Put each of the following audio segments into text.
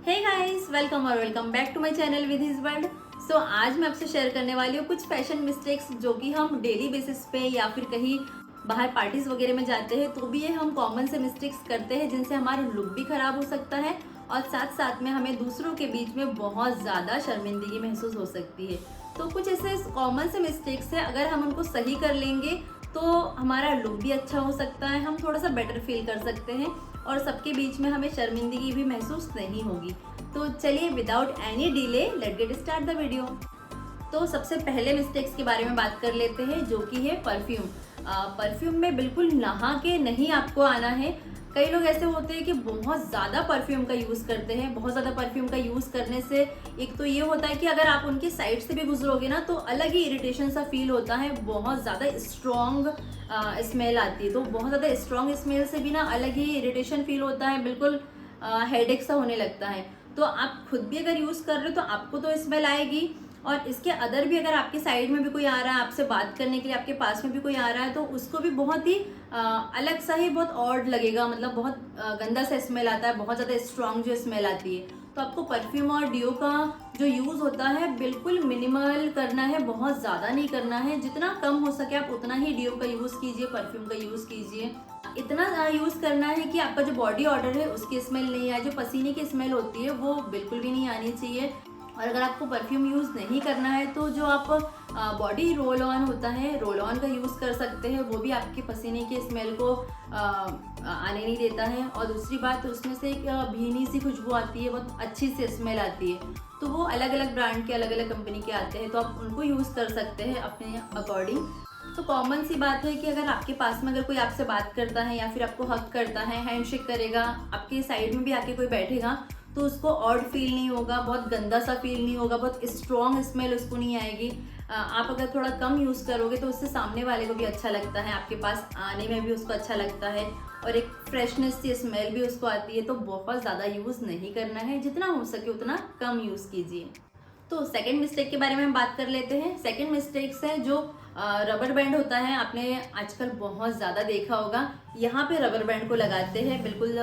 Hey guys, welcome back to my channel with his world. So आज मैं आपसे share करने वाली हूँ कुछ फैशन मिस्टेक्स जो कि हम डेली बेसिस पे या फिर कहीं बाहर पार्टीज वगैरह में जाते हैं तो भी ये हम कॉमन से मिस्टेक्स करते हैं जिनसे हमारा लुक भी खराब हो सकता है और साथ साथ में हमें दूसरों के बीच में बहुत ज़्यादा शर्मिंदगी महसूस हो सकती है। तो कुछ ऐसे कॉमन से मिस्टेक्स है, अगर हम उनको सही कर लेंगे तो हमारा लुक भी अच्छा हो सकता है, हम थोड़ा सा बेटर फील कर सकते हैं और सबके बीच में हमें शर्मिंदगी भी महसूस नहीं होगी। तो चलिए without any delay let get start the video. तो सबसे पहले मिस्टेक्स के बारे में बात कर लेते हैं जो कि है परफ्यूम। परफ्यूम में बिल्कुल नहा के नहीं आपको आना है। कई लोग ऐसे होते हैं कि बहुत ज़्यादा परफ्यूम का यूज़ करते हैं। बहुत ज़्यादा परफ्यूम का यूज़ करने से एक तो ये होता है कि अगर आप उनकी साइड से भी गुजरोगे ना तो अलग ही इरिटेशन सा फील होता है। बहुत ज़्यादा स्ट्रॉन्ग स्मेल आती है, तो बहुत ज़्यादा स्ट्रॉन्ग स्मेल से भी ना अलग ही इरिटेशन फील होता है, बिल्कुल हेडेक सा होने लगता है। तो आप खुद भी अगर यूज़ कर रहे हो तो आपको तो स्मेल आएगी, और इसके अदर भी अगर आपके साइड में भी कोई आ रहा है आपसे बात करने के लिए, आपके पास में भी कोई आ रहा है तो उसको भी बहुत ही अलग सा ही बहुत ऑड लगेगा, मतलब बहुत गंदा सा स्मेल आता है, बहुत ज़्यादा स्ट्रॉन्ग जो स्मेल आती है। तो आपको परफ्यूम और डिओ का जो यूज़ होता है बिल्कुल मिनिमल करना है, बहुत ज़्यादा नहीं करना है। जितना कम हो सके आप उतना ही डिओ का यूज़ कीजिए, परफ्यूम का यूज़ कीजिए। इतना यूज़ करना है कि आपका जो बॉडी ऑर्डर है उसकी स्मेल नहीं आए, जो पसीने की स्मेल होती है वो बिल्कुल भी नहीं आनी चाहिए। और अगर आपको परफ्यूम यूज़ नहीं करना है तो जो आप बॉडी रोल ऑन होता है, रोल ऑन का यूज़ कर सकते हैं, वो भी आपके पसीने की स्मेल को आने नहीं देता है। और दूसरी बात, उसमें से एक भीनी सी खुशबू आती है, बहुत अच्छी सी स्मेल आती है। तो वो अलग अलग ब्रांड के, अलग अलग कंपनी के आते हैं, तो आप उनको यूज़ कर सकते हैं अपने अकॉर्डिंग। तो कॉमन सी बात है कि अगर आपके पास में अगर कोई आपसे बात करता है या फिर आपको हक करता है, हैंडशेक करेगा, आपके साइड में भी आके कोई बैठेगा तो उसको ऑड फील नहीं होगा, बहुत गंदा सा फील नहीं होगा, बहुत स्ट्रॉन्ग स्मेल उसको नहीं आएगी। आप अगर थोड़ा कम यूज़ करोगे तो उससे सामने वाले को भी अच्छा लगता है, आपके पास आने में भी उसको अच्छा लगता है और एक फ्रेशनेस सी स्मेल भी उसको आती है। तो बहुत ज़्यादा यूज़ नहीं करना है, जितना हो सके उतना कम यूज़ कीजिए। तो सेकंड मिस्टेक के बारे में हम बात कर लेते हैं। सेकंड मिस्टेक्स है जो रबर बैंड होता है, आपने आजकल बहुत ज़्यादा देखा होगा, यहाँ पे रबर बैंड को लगाते हैं, बिल्कुल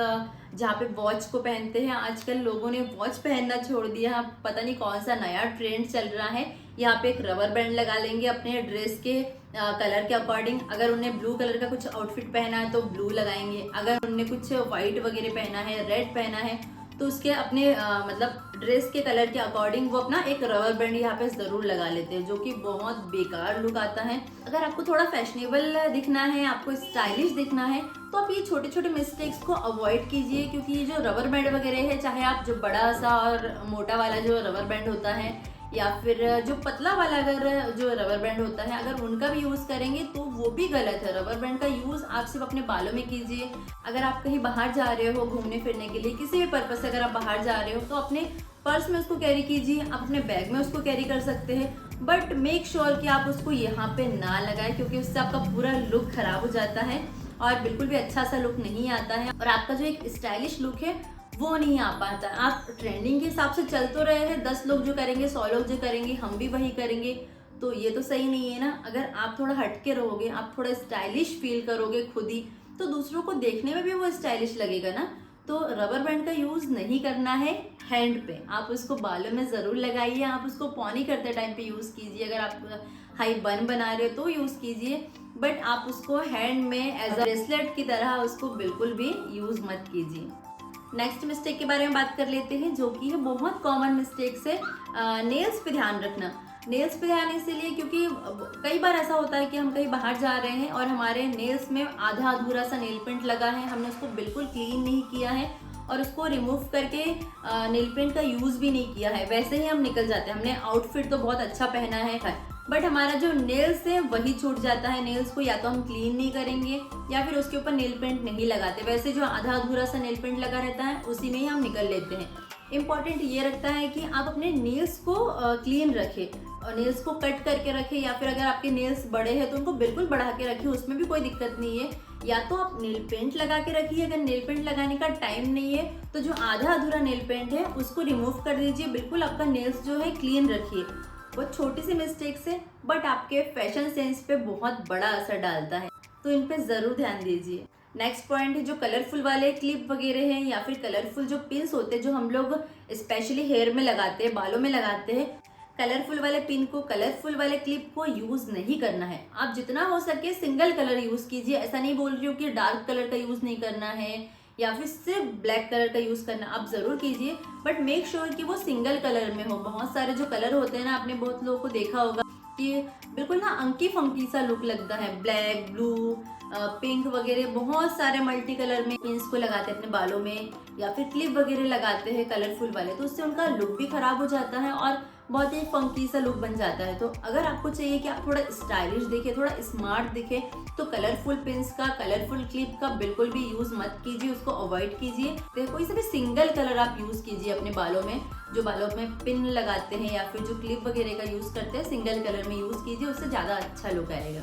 जहाँ पे वॉच को पहनते हैं। आजकल लोगों ने वॉच पहनना छोड़ दिया, पता नहीं कौन सा नया ट्रेंड चल रहा है। यहाँ पे एक रबर बैंड लगा लेंगे अपने ड्रेस के कलर के अकॉर्डिंग। अगर उन्हें ब्लू कलर का कुछ आउटफिट पहना है तो ब्लू लगाएंगे, अगर उन्हें कुछ व्हाइट वगैरह पहना है, रेड पहना है, तो उसके अपने मतलब ड्रेस के कलर के अकॉर्डिंग वो अपना एक रबर बैंड यहाँ पे जरूर लगा लेते हैं, जो कि बहुत बेकार लुक आता है। अगर आपको थोड़ा फैशनेबल दिखना है, आपको स्टाइलिश दिखना है, तो आप ये छोटे छोटे मिस्टेक्स को अवॉइड कीजिए। क्योंकि ये जो रबर बैंड वगैरह है, चाहे आप जो बड़ा सा और मोटा वाला जो रबर बैंड होता है या फिर जो पतला वाला अगर जो रबर बैंड होता है, अगर उनका भी यूज़ करेंगे तो वो भी गलत है। रबर बैंड का यूज़ आप सिर्फ अपने बालों में कीजिए। अगर आप कहीं बाहर जा रहे हो घूमने फिरने के लिए, किसी भी पर्पज से अगर आप बाहर जा रहे हो तो अपने पर्स में उसको कैरी कीजिए, आप अपने बैग में उसको कैरी कर सकते हैं, बट मेक श्योर कि आप उसको यहाँ पे ना लगाएं, क्योंकि उससे आपका पूरा लुक खराब हो जाता है और बिल्कुल भी अच्छा सा लुक नहीं आता है और आपका जो एक स्टाइलिश लुक है वो नहीं आ पाता। आप ट्रेंडिंग के हिसाब से चल तो रहे हैं, 10 लोग जो करेंगे, 100 लोग जो करेंगे, हम भी वही करेंगे, तो ये तो सही नहीं है ना। अगर आप थोड़ा हटके रहोगे, आप थोड़ा स्टाइलिश फील करोगे खुद ही, तो दूसरों को देखने में भी वो स्टाइलिश लगेगा ना। तो रबर बैंड का यूज नहीं करना है हैंड पे, आप उसको बालों में जरूर लगाइए, आप उसको पॉनी करते टाइम पे यूज कीजिए। अगर आप हाई बन बना रहे हो तो यूज कीजिए, बट आप उसको हैंड में एज अ ब्रेसलेट की तरह उसको बिल्कुल भी यूज मत कीजिए। नेक्स्ट मिस्टेक के बारे में बात कर लेते हैं जो कि है बहुत कॉमन मिस्टेक्स है, नेल्स पे ध्यान रखना। नेल्स पे ध्यान इसलिए क्योंकि कई बार ऐसा होता है कि हम कहीं बाहर जा रहे हैं और हमारे नेल्स में आधा अधूरा सा नेल पेंट लगा है, हमने उसको बिल्कुल क्लीन नहीं किया है और उसको रिमूव करके नेल पेंट का यूज़ भी नहीं किया है, वैसे ही हम निकल जाते हैं। हमने आउटफिट तो बहुत अच्छा पहना है बट हमारा जो नेल्स है वही छूट जाता है। नेल्स को या तो हम क्लीन नहीं करेंगे या फिर उसके ऊपर नेल पेंट नहीं लगाते, वैसे जो आधा अधूरा सा नेल पेंट लगा रहता है उसी में ही हम निकल लेते हैं। इम्पॉर्टेंट ये रखता है कि आप अपने नेल्स को क्लीन रखें और नेल्स को कट करके रखें, या फिर अगर आपके नेल्स बड़े हैं तो उनको बिल्कुल बढ़ा के रखिए, उसमें भी कोई दिक्कत नहीं है। या तो आप नेल पेंट लगा के रखिए, अगर नेल पेंट लगाने का टाइम नहीं है तो जो आधा अधूरा नेल पेंट है उसको रिमूव कर दीजिए, बिल्कुल आपका नेल्स जो है क्लीन रखिए। बहुत छोटी सी मिस्टेक्स है बट आपके फैशन सेंस पे बहुत बड़ा असर डालता है, तो इन पे ज़रूर ध्यान दीजिए। नेक्स्ट पॉइंट है जो कलरफुल वाले क्लिप वगैरह हैं या फिर कलरफुल जो पिन्स होते हैं जो हम लोग स्पेशली हेयर में लगाते हैं, बालों में लगाते हैं, कलरफुल वाले पिन को, कलरफुल वाले क्लिप को यूज नहीं करना है। आप जितना हो सके सिंगल कलर यूज कीजिए। ऐसा नहीं बोल रही हूँ कि डार्क कलर का यूज नहीं करना है या फिर सिर्फ ब्लैक कलर का यूज करना, आप जरूर कीजिए, बट मेक श्योर कि वो सिंगल कलर में हो। बहुत सारे जो कलर होते हैं ना, आपने बहुत लोगों को देखा होगा कि बिल्कुल ना अंकी फंकी सा लुक लगता है, ब्लैक, ब्लू, पिंक वगैरह बहुत सारे मल्टी कलर में पिन्स को लगाते हैं अपने बालों में या फिर क्लिप वगैरह लगाते हैं कलरफुल वाले, तो उससे उनका लुक भी खराब हो जाता है और बहुत ही फंकी सा लुक बन जाता है। तो अगर आपको चाहिए कि आप थोड़ा स्टाइलिश दिखे, थोड़ा स्मार्ट दिखे, तो कलरफुल पिन्स का, कलरफुल क्लिप का बिल्कुल भी यूज मत कीजिए, उसको अवॉइड कीजिए। तो कोई सा भी सिंगल कलर आप यूज कीजिए अपने बालों में, जो बालों में पिन लगाते हैं या फिर जो क्लिप वगैरह का यूज करते हैं सिंगल कलर में यूज कीजिए, उससे ज्यादा अच्छा लुक आएगा।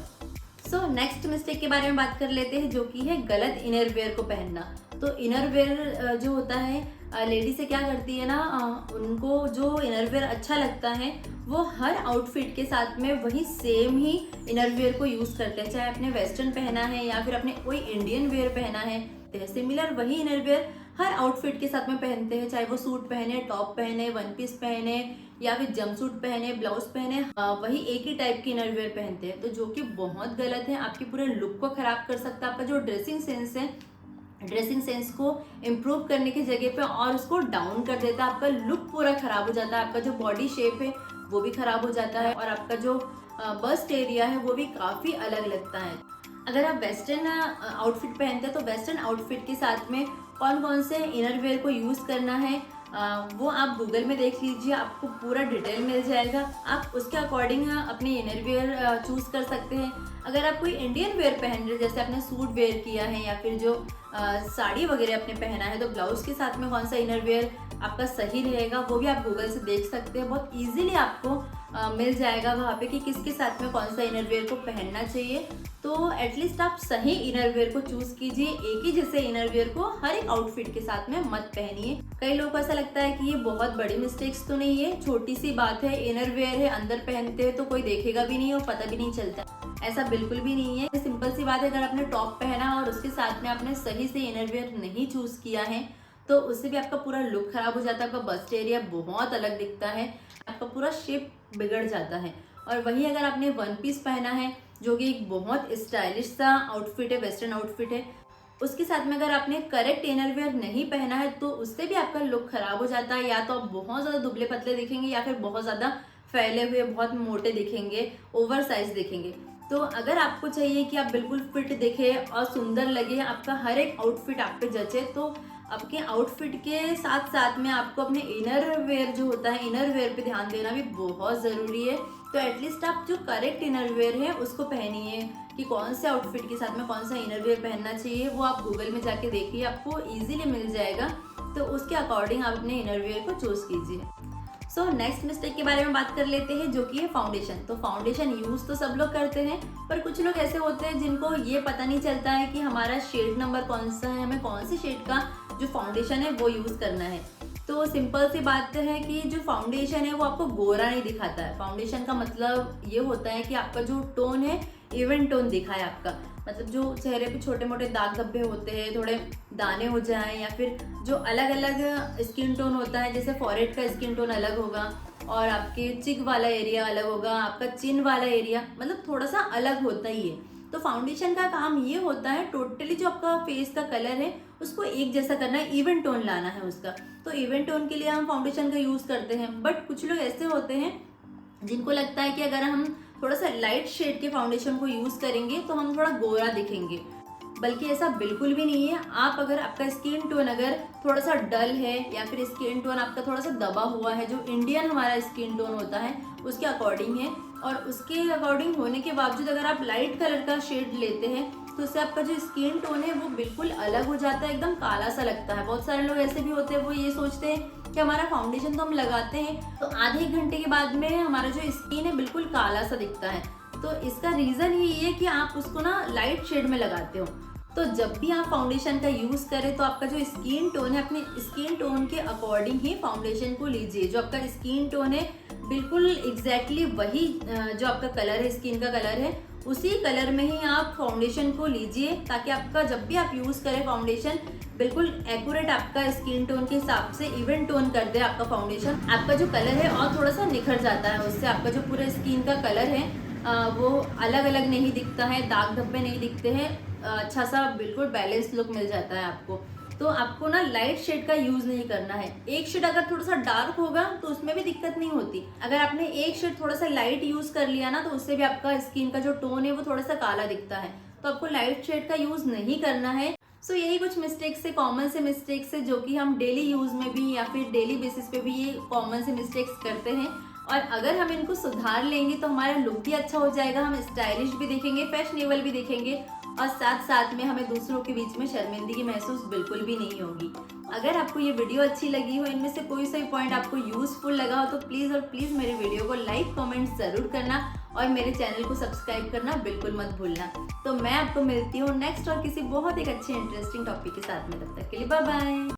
सो नेक्स्ट मिस्टेक के बारे में बात कर लेते हैं, जो कि है गलत इनर वेयर को पहनना। तो इनर वेयर जो होता है, लेडी से क्या करती है ना, उनको जो इनर वेयर अच्छा लगता है वो हर आउटफिट के साथ में वही सेम ही इनर वेयर को यूज करते हैं। चाहे आपने वेस्टर्न पहना है या फिर आपने कोई इंडियन वेयर पहना है, तो सिमिलर वही इनर वेयर हर आउटफिट के साथ में पहनते हैं। चाहे वो सूट पहने, टॉप पहने, वन पीस पहने या फिर जंपसूट पहने, ब्लाउज पहने, वही एक ही टाइप की इनर वेयर पहनते हैं, तो जो कि बहुत गलत है। आपके पूरे लुक को खराब कर सकता है। आपका जो ड्रेसिंग सेंस है, ड्रेसिंग सेंस को इम्प्रूव करने की जगह पे और उसको डाउन कर देता है। आपका लुक पूरा खराब हो जाता है, आपका जो बॉडी शेप है वो भी खराब हो जाता है और आपका जो बस्ट एरिया है वो भी काफी अलग लगता है। अगर आप वेस्टर्न आउटफिट पहनते हैं तो वेस्टर्न आउटफिट के साथ में कौन कौन से इनर वेयर को यूज करना है वो आप गूगल में देख लीजिए, आपको पूरा डिटेल मिल जाएगा। आप उसके अकॉर्डिंग अपनी इनर वेयर चूज कर सकते हैं। अगर आप कोई इंडियन वेयर पहन रहे, जैसे आपने सूट वेयर किया है या फिर जो साड़ी वगैरह आपने पहना है, तो ब्लाउज के साथ में कौन सा इनर वेयर आपका सही रहेगा वो भी आप गूगल से देख सकते हैं। बहुत इजीली आपको मिल जाएगा वहाँ पे कि किसके साथ में कौन सा इनर वेयर को पहनना चाहिए। तो एटलीस्ट आप सही इनर वेयर को चूज कीजिए, एक ही जैसे इनर वेयर को हर एक आउटफिट के साथ में मत पहनिए। कई लोगों को ऐसा लगता है कि ये बहुत बड़ी मिस्टेक्स तो नहीं है, छोटी सी बात है, इनर वेयर है, अंदर पहनते हैं तो कोई देखेगा भी नहीं और पता भी नहीं चलता। ऐसा बिल्कुल भी नहीं है, सिंपल सी बात है। अगर आपने टॉप पहना और उसके साथ में आपने सही से इनर वेयर नहीं चूज किया है तो उससे भी आपका पूरा लुक खराब हो जाता है, आपका बस्ट एरिया बहुत अलग दिखता है, आपका पूरा शेप बिगड़ जाता है। और वही अगर आपने वन पीस पहना है जो कि एक बहुत स्टाइलिश सा आउटफिट है, वेस्टर्न आउटफिट है, उसके साथ में अगर आपने करेक्ट इनर वेयर नहीं पहना है तो उससे भी आपका लुक खराब हो जाता है। या तो आप बहुत ज्यादा दुबले पतले दिखेंगे या फिर बहुत ज्यादा फैले हुए, बहुत मोटे दिखेंगे, ओवर साइज दिखेंगे। तो अगर आपको चाहिए कि आप बिल्कुल फिट दिखे और सुंदर लगे, आपका हर एक आउटफिट आप पे जचे, तो आपके आउटफिट के साथ साथ में आपको अपने इनर वेयर जो होता है, इनर वेयर पे ध्यान देना भी बहुत ज़रूरी है। तो एटलीस्ट आप जो करेक्ट इनर वेयर है उसको पहनिए कि कौन से आउटफिट के साथ में कौन सा इनर वेयर पहनना चाहिए, वो आप गूगल में जाके देखिए, आपको इजीली मिल जाएगा। तो उसके अकॉर्डिंग आप अपने इनर वेयर को चूज कीजिए। सो नेक्स्ट मिस्टेक के बारे में बात कर लेते हैं, जो कि है फाउंडेशन। तो फाउंडेशन यूज तो सब लोग करते हैं, पर कुछ लोग ऐसे होते हैं जिनको ये पता नहीं चलता है कि हमारा शेड नंबर कौन सा है, हमें कौन से शेड का जो फाउंडेशन है वो यूज करना है। तो सिंपल सी बात है कि जो फाउंडेशन है वो आपको गोरा नहीं दिखाता है। फाउंडेशन का मतलब ये होता है कि आपका जो टोन है इवन टोन दिखाए आपका, मतलब जो चेहरे पे छोटे मोटे दाग धब्बे होते हैं, थोड़े दाने हो जाएं, या फिर जो अलग अलग स्किन टोन होता है, जैसे फॉरहेड का स्किन टोन अलग होगा और आपके चिक वाला एरिया अलग होगा, आपका चिन वाला एरिया मतलब थोड़ा सा अलग होता ही है। तो फाउंडेशन का काम ये होता है टोटली जो आपका फेस का कलर है उसको एक जैसा करना है, इवन टोन लाना है उसका। तो इवन टोन के लिए हम फाउंडेशन का यूज करते हैं। बट कुछ लोग ऐसे होते हैं जिनको लगता है कि अगर हम थोड़ा सा लाइट शेड के फाउंडेशन को यूज करेंगे तो हम थोड़ा गोरा दिखेंगे, बल्कि ऐसा बिल्कुल भी नहीं है। आप अगर आपका स्किन टोन अगर थोड़ा सा डल है या फिर स्किन टोन आपका थोड़ा सा दबा हुआ है, जो इंडियन हमारा स्किन टोन होता है उसके अकॉर्डिंग है, और उसके अकॉर्डिंग होने के बावजूद अगर आप लाइट कलर का शेड लेते हैं तो उससे आपका जो स्किन टोन है वो बिल्कुल अलग हो जाता है, एकदम काला सा लगता है। बहुत सारे लोग ऐसे भी होते हैं, वो ये सोचते हैं कि हमारा फाउंडेशन तो हम लगाते हैं तो आधे एक घंटे के बाद में हमारा जो स्किन है बिल्कुल काला सा दिखता है। तो इसका रीजन ही ये है कि आप उसको ना लाइट शेड में लगाते हो। तो जब भी आप फाउंडेशन का यूज करें तो आपका जो स्किन टोन है अपने स्किन टोन के अकॉर्डिंग ही फाउंडेशन को लीजिए। जो आपका स्किन टोन है बिल्कुल एग्जैक्टली वही जो आपका कलर है, स्किन का कलर है, उसी कलर में ही आप फाउंडेशन को लीजिए, ताकि आपका जब भी आप यूज करें फाउंडेशन बिल्कुल एक्यूरेट आपका स्किन टोन के हिसाब से इवन टोन कर दे आपका फाउंडेशन। आपका जो कलर है और थोड़ा सा निखर जाता है, उससे आपका जो पूरा स्किन का कलर है वो अलग अलग नहीं दिखता है, दाग धब्बे नहीं दिखते हैं, अच्छा सा बिल्कुल बैलेंस लुक मिल जाता है आपको। तो आपको ना लाइट शेड का यूज नहीं करना है। एक शेड अगर थोड़ा सा डार्क होगा तो उसमें भी दिक्कत नहीं होती। अगर आपने एक शेड थोड़ा सा लाइट यूज कर लिया ना, तो उससे भी आपका स्किन का जो टोन है वो थोड़ा सा काला दिखता है। तो आपको लाइट शेड का यूज नहीं करना है। सो यही कुछ मिस्टेक्स है, कॉमन से मिस्टेक्स है, जो कि हम डेली यूज में भी या फिर डेली बेसिस पे भी ये कॉमन से मिस्टेक्स करते हैं। और अगर हम इनको सुधार लेंगे तो हमारा लुक भी अच्छा हो जाएगा, हम स्टाइलिश भी दिखेंगे, फैशनेबल भी दिखेंगे, और साथ साथ में हमें दूसरों के बीच में शर्मिंदगी महसूस बिल्कुल भी नहीं होगी। अगर आपको ये वीडियो अच्छी लगी हो, इनमें से कोई सा भी पॉइंट आपको यूजफुल लगा हो, तो प्लीज और प्लीज मेरे वीडियो को लाइक कमेंट जरूर करना और मेरे चैनल को सब्सक्राइब करना बिल्कुल मत भूलना। तो मैं आपको मिलती हूँ नेक्स्ट और किसी बहुत एक अच्छे इंटरेस्टिंग टॉपिक के साथ में। तब तक के लिए बाय बाय।